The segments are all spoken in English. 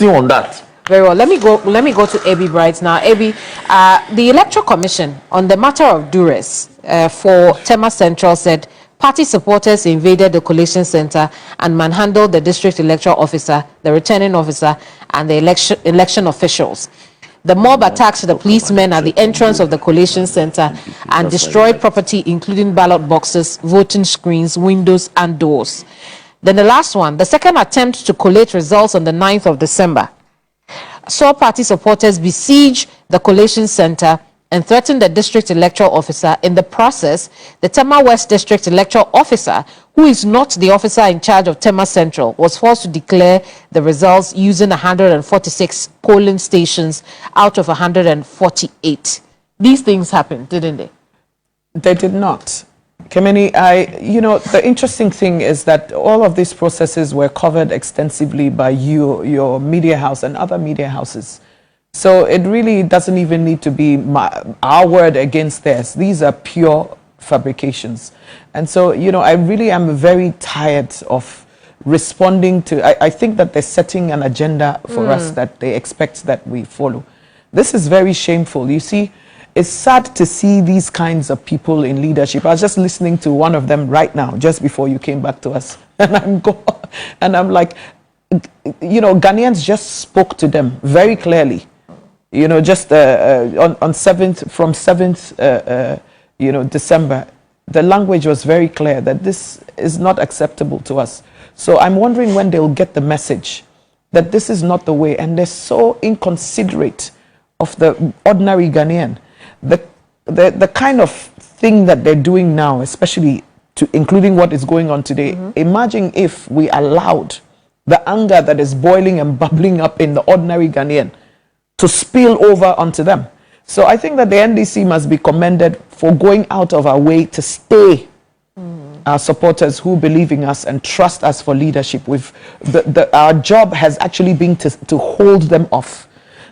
on that. Very well. Let me go to Abi Bright now. Abi, the Electoral Commission on the matter of duress for Tema Central said party supporters invaded the collation center and manhandled the district electoral officer, the returning officer, and the election officials. The mob attacked the policemen at the entrance of the collation center and destroyed property, including ballot boxes, voting screens, windows, and doors. Then the last one, the second attempt to collate results on the 9th of December, saw party supporters besiege the collation center and threaten the district electoral officer. In the process, the Tema West district electoral officer, who is not the officer in charge of Tema Central, was forced to declare the results using 146 polling stations out of 148. These things happened, didn't they? They did not. Kemeni, the interesting thing is that all of these processes were covered extensively by your media house and other media houses. So it really doesn't even need to be our word against theirs. These are pure fabrications. And so, I really am very tired of responding to, I think that they're setting an agenda for us that they expect that we follow. This is very shameful. You see, it's sad to see these kinds of people in leadership. I was just listening to one of them right now, just before you came back to us. And I'm like, Ghanaians just spoke to them very clearly. Just on 7th, from 7th, December, the language was very clear that this is not acceptable to us. So I'm wondering when they'll get the message that this is not the way. And they're so inconsiderate of the ordinary Ghanaian. The kind of thing that they're doing now, especially including what is going on today, imagine if we allowed the anger that is boiling and bubbling up in the ordinary Ghanaian to spill over onto them. So I think that the NDC must be commended for going out of our way to stay our supporters who believe in us and trust us for leadership. Our job has actually been to hold them off,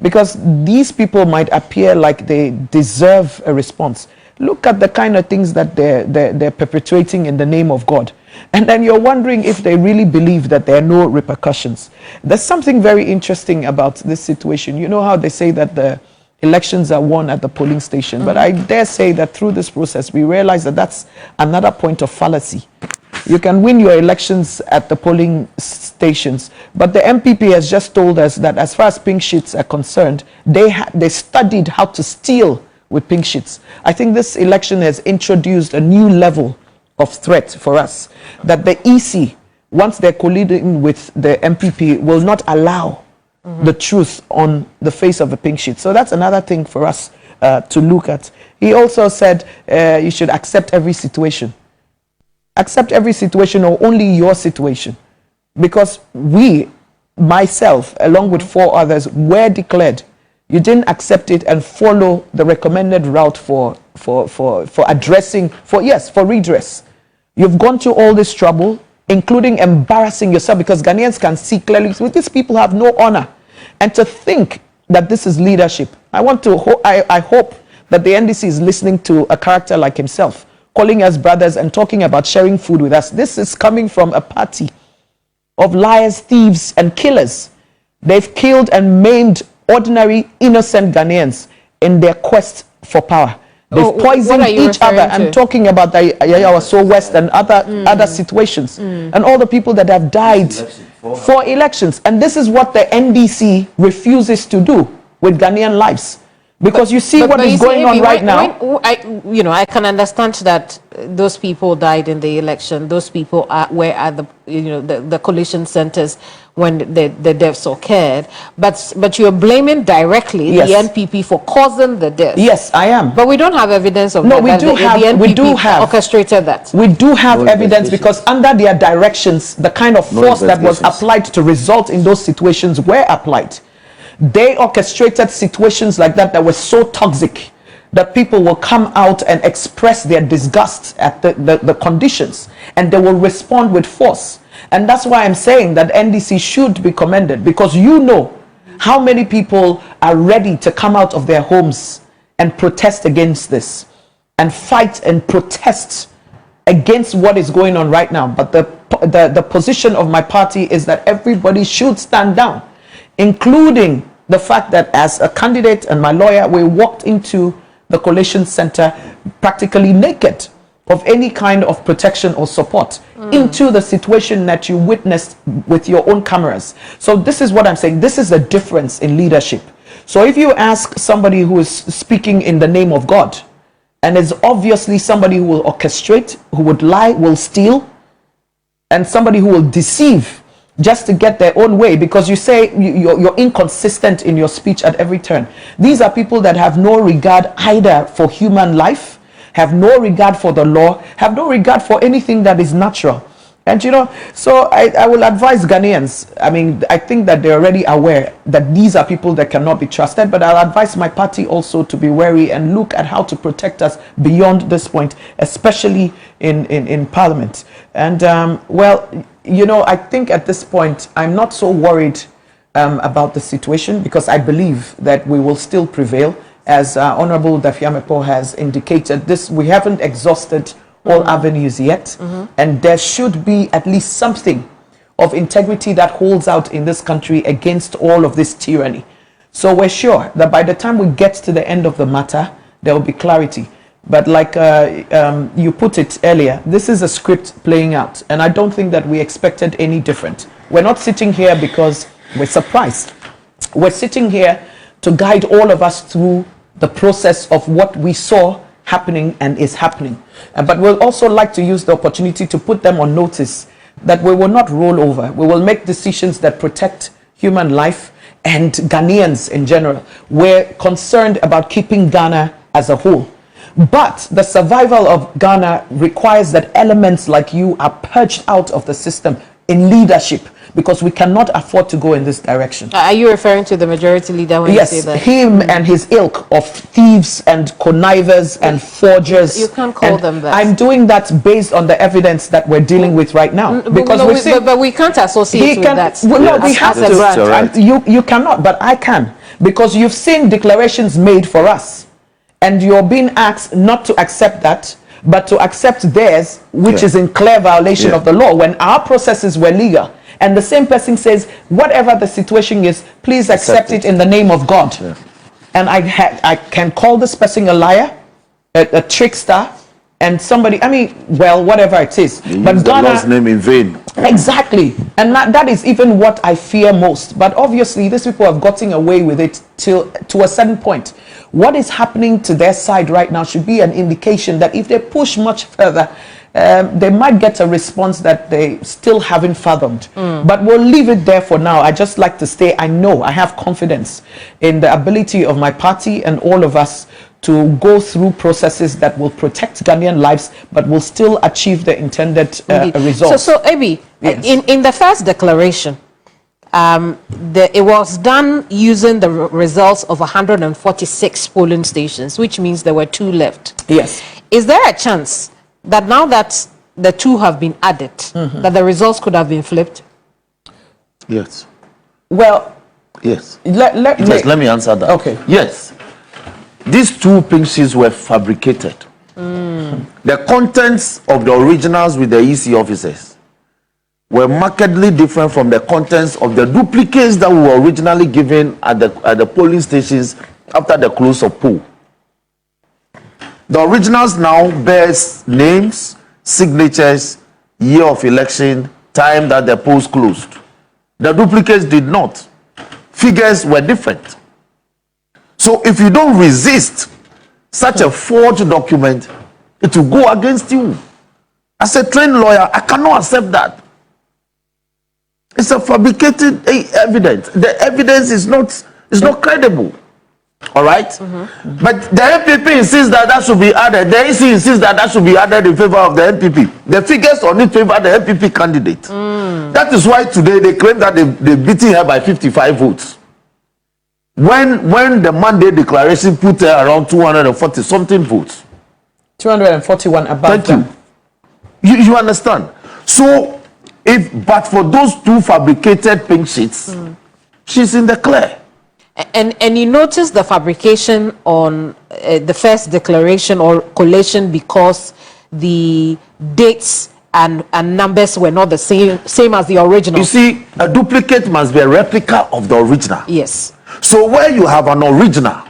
because these people might appear like they deserve a response. Look at the kind of things that they're perpetrating in the name of God. And then you're wondering if they really believe that there are no repercussions. There's something very interesting about this situation. You know how they say that the elections are won at the polling station, but I dare say that through this process, we realize that that's another point of fallacy. You can win your elections at the polling stations, but the NPP has just told us that as far as pink sheets are concerned, they studied how to steal with pink sheets. I think this election has introduced a new level of threat for us, that the EC, once they're colluding with the NPP, will not allow the truth on the face of the pink sheet. So that's another thing for us to look at. He also said you should accept every situation. Accept every situation, or only your situation. Because myself, along with 4 others, were declared. You didn't accept it and follow the recommended route for redress. You've gone through all this trouble, including embarrassing yourself, because Ghanaians can see clearly these people have no honor. And to think that this is leadership, I hope that the NDC is listening to a character like himself, calling us brothers and talking about sharing food with us. This is coming from a party of liars, thieves, and killers. They've killed and maimed ordinary, innocent Ghanaians in their quest for power. They've poisoned each other. I'm talking about the Ayayawa So West and other situations, and all the people that have died for elections. And this is what the NDC refuses to do with Ghanaian lives. Because you see what is going on right now. I can understand that those people died in the election. Those people were at the collation centers when the deaths occurred. But you're blaming directly the NPP for causing the death. Yes, I am. But we don't have evidence of that. No, we do have orchestrated that. We do have evidence, because under their directions, the kind of force that was applied to result in those situations were applied. They orchestrated situations like that were so toxic that people will come out and express their disgust at the conditions, and they will respond with force. And that's why I'm saying that NDC should be commended, because you know how many people are ready to come out of their homes and protest against this, and fight and protest against what is going on right now. But the position of my party is that everybody should stand down. including the fact that as a candidate and my lawyer, we walked into the collation center practically naked of any kind of protection or support into the situation that you witnessed with your own cameras. So this is what I'm saying. This is a difference in leadership. So if you ask somebody who is speaking in the name of God, and is obviously somebody who will orchestrate, who would lie, will steal, and somebody who will deceive just to get their own way, because you say you're inconsistent in your speech at every turn. These are people that have no regard either for human life, have no regard for the law, have no regard for anything that is natural. And you know, so I will advise Ghanaians. I mean, I think that they're already aware that these are people that cannot be trusted, but I'll advise my party also to be wary and look at how to protect us beyond this point, especially in Parliament. And well, you know, I think at this point, I'm not so worried about the situation, because I believe that we will still prevail. As Honorable Dafiamepo has indicated, we haven't exhausted all avenues yet, and there should be at least something of integrity that holds out in this country against all of this tyranny. So we're sure that by the time we get to the end of the matter, there will be clarity. But like you put it earlier, this is a script playing out, and I don't think that we expected any different. We're not sitting here because we're surprised. We're sitting here to guide all of us through the process of what we saw happening and is happening. But we'll also like to use the opportunity to put them on notice that we will not roll over. We will make decisions that protect human life and Ghanaians in general. We're concerned about keeping Ghana as a whole. But the survival of Ghana requires that elements like you are purged out of the system in leadership, because we cannot afford to go in this direction. Are you referring to the majority leader when yes, you say that? Him and his ilk of thieves and connivers and forgers. You can't call them that. I'm doing that based on the evidence that we're dealing with right now. Because but we can't associate with that. Well, no, we have to. Right. You cannot, but I can. Because you've seen declarations made for us, and you're being asked not to accept that, but to accept theirs, which is in clear violation of the law, when our processes were legal. And the same person says, whatever the situation is, please accept it in the name of God. And I can call this person a liar, a trickster, and somebody, I mean, well, whatever it is. But God, the Lord's name in vain. Exactly. And that is even what I fear most. But obviously, these people have gotten away with it to a certain point. What is happening to their side right now should be an indication that if they push much further, they might get a response that they still haven't fathomed. But we'll leave it there for now. I just like to say, I have confidence in the ability of my party and all of us to go through processes that will protect Ghanaian lives, but will still achieve the intended results. So Ebi, in the first declaration, it was done using the results of 146 polling stations, which means there were 2 left. Yes. Is there a chance that now that the 2 have been added, that the results could have been flipped? Yes. Well, yes. Let me answer that. Okay. Yes. These 2 pink sheets were fabricated. The contents of the originals with the EC officers were markedly different from the contents of the duplicates that were originally given at the polling stations after the close of poll. The originals now bears names, signatures, year of election, time that the polls closed. The duplicates did not. Figures were different. So if you don't resist such a forged document, it will go against you. As a trained lawyer, I cannot accept that. It's a fabricated evidence. The evidence is not credible. All right? But the NPP insists that should be added. The EC insists that should be added in favor of the NPP. The figures on it favor the NPP candidate. That is why today they claim that they're beating her by 55 votes. When the Monday declaration put her around 240 something votes. 241 above them. You understand? So, but for those 2 fabricated pink sheets, she's in the clear. And you notice the fabrication on the first declaration or collation because the dates and numbers were not the same as the original. You see, a duplicate must be a replica of the original. Yes. So where you have an original,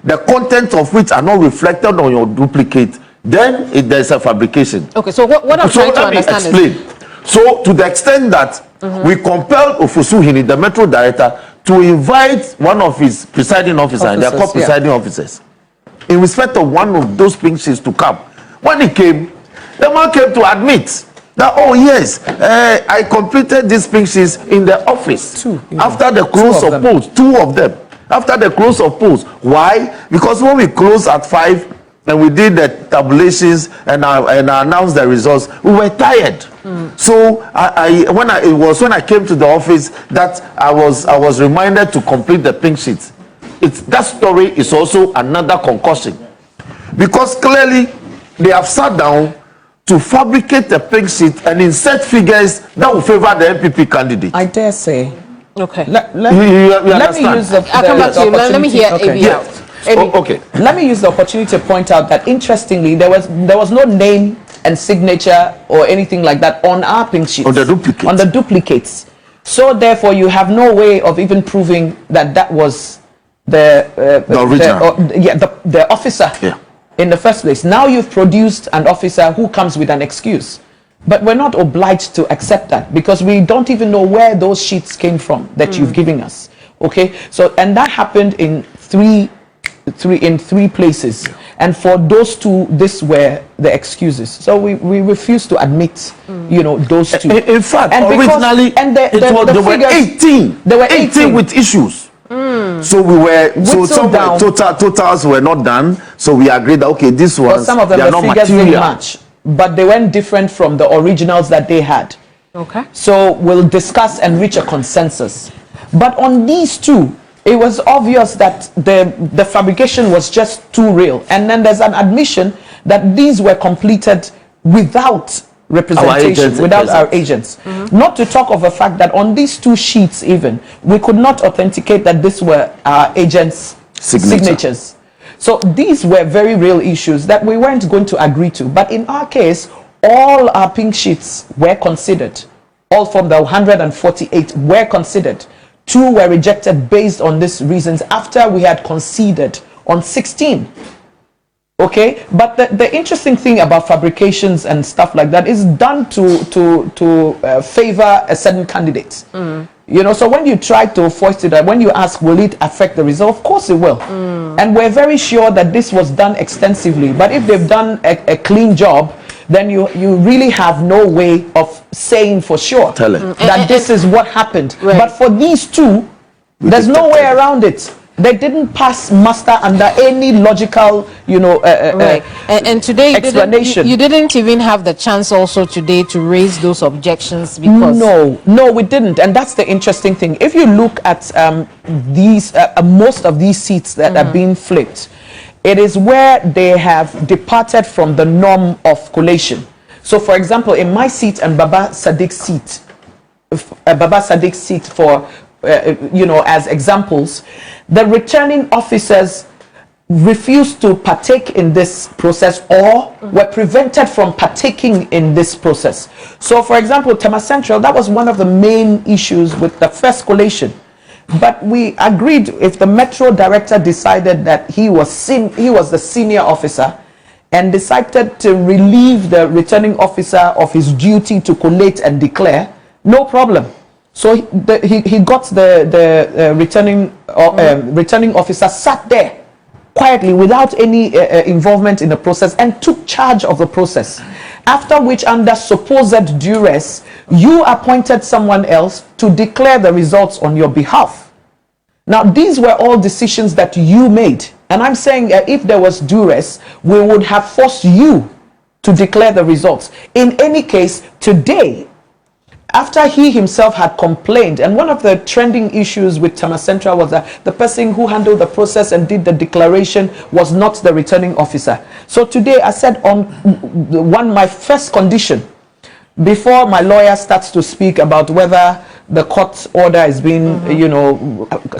the contents of which are not reflected on your duplicate, then there's a fabrication. Okay, so what I'm trying to understand is... So to the extent that we compelled Ofosuhini, the Metro Director, to invite one of his presiding officers, and they're called presiding officers, in respect of one of those pink sheets to come. When he came, the man came to admit that, oh yes, I completed these pink sheets in the office. After the close of polls, 2 of them. After the close of polls. Why? Because when we closed at 5 and we did the tabulations and I announced the results, we were tired. So when I came to the office that I was reminded to complete the pink sheets. That story is also another concussion, because clearly they have sat down to fabricate the pink sheet and insert figures that will favor the NPP candidate. I dare say. Okay. Let me use the opportunity. Let me hear AB out. Okay. Let me use the opportunity to point out that interestingly, there was no name and signature or anything like that on our pink sheets. On the duplicates. On the duplicates. So therefore, you have no way of even proving that that was the original. The officer. Yeah. In the first place. Now you've produced an officer who comes with an excuse. But we're not obliged to accept that, because we don't even know where those sheets came from that you've given us. Okay? So, and that happened in three places. Yeah. And for those 2, this were the excuses. So we refuse to admit, those 2. In fact, originally, there were 18. There were 18 with issues. So we were some totals were not done. So we agreed that okay, this ones some of them they are not figures didn't material. match, but they weren't different from the originals that they had. Okay. So we'll discuss and reach a consensus. But on these 2, it was obvious that the fabrication was just too real. And then there's an admission that these were completed without representation, without our agents. Not to talk of the fact that on these 2 sheets even, we could not authenticate that these were our agents' signatures. So these were very real issues that we weren't going to agree to. But in our case, all our pink sheets were considered. All from the 148 were considered. 2 were rejected based on these reasons after we had conceded on 16. Okay, but the interesting thing about fabrications and stuff like that is done to favor a certain candidate. So when you try to foist it, when you ask, will it affect the result? Of course it will. And we're very sure that this was done extensively. But if they've done a clean job, then you really have no way of saying for sure that this is what happened. Right. But for these 2, there's no way around it. They didn't pass muster under any logical, right. And today explanation. You didn't even have the chance also today to raise those objections, because no, we didn't. And that's the interesting thing. If you look at these most of these seats that are being flipped, it is where they have departed from the norm of collation. So, for example, in my seat and Baba Sadiq's seat, for as examples, the returning officers refused to partake in this process or were prevented from partaking in this process. So, for example, Tema Central, that was one of the main issues with the first collation. But we agreed, if the Metro Director decided that he was the senior officer and decided to relieve the returning officer of his duty to collate and declare, no problem. So he got the returning officer sat there quietly without any involvement in the process and took charge of the process. After which, under supposed duress, you appointed someone else to declare the results on your behalf. Now, these were all decisions that you made. And I'm saying if there was duress, we would have forced you to declare the results. In any case, today, after he himself had complained, and one of the trending issues with Tema Central was that the person who handled the process and did the declaration was not the returning officer. So today I said on my first condition, before my lawyer starts to speak about whether the court order is being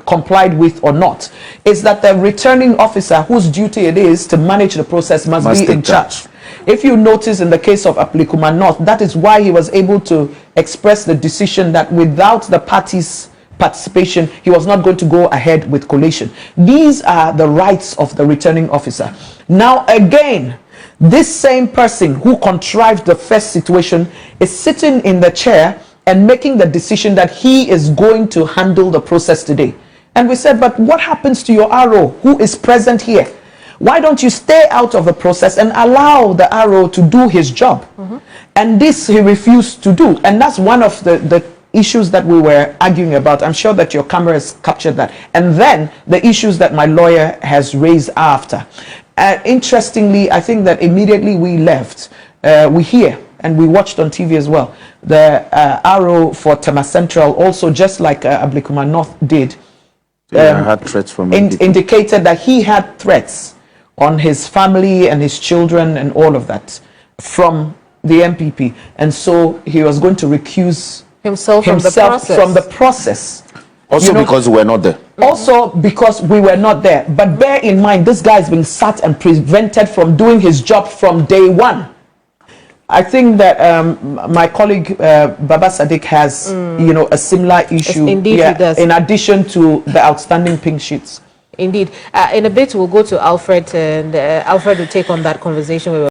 complied with or not, is that the returning officer, whose duty it is to manage the process, must be in charge. if you notice in the case of Aplikuma North, that is why he was able to express the decision that without the party's participation, he was not going to go ahead with collation. These are the rights of the returning officer. Now again, this same person who contrived the first situation is sitting in the chair and making the decision that he is going to handle the process today. And we said, but what happens to your RO who is present here? Why don't you stay out of the process and allow the RO to do his job? And this he refused to do. And that's one of the issues that we were arguing about. I'm sure that your cameras captured that. And then the issues that my lawyer has raised after. Interestingly, I think that immediately we left, we hear, and we watched on TV as well, the RO for Tema Central also, just like Aplikuma North did, had threats from indicated that he had threats on his family and his children and all of that from the NPP. And so he was going to recuse himself from the process. Also because we were not there. Also because we were not there. But bear in mind, this guy has been sat and prevented from doing his job from day one. I think that my colleague Baba Sadiq has, you know, a similar issue. Indeed, he does. In addition to the outstanding pink sheets. Indeed. In a bit, we'll go to Alfred, and Alfred will take on that conversation.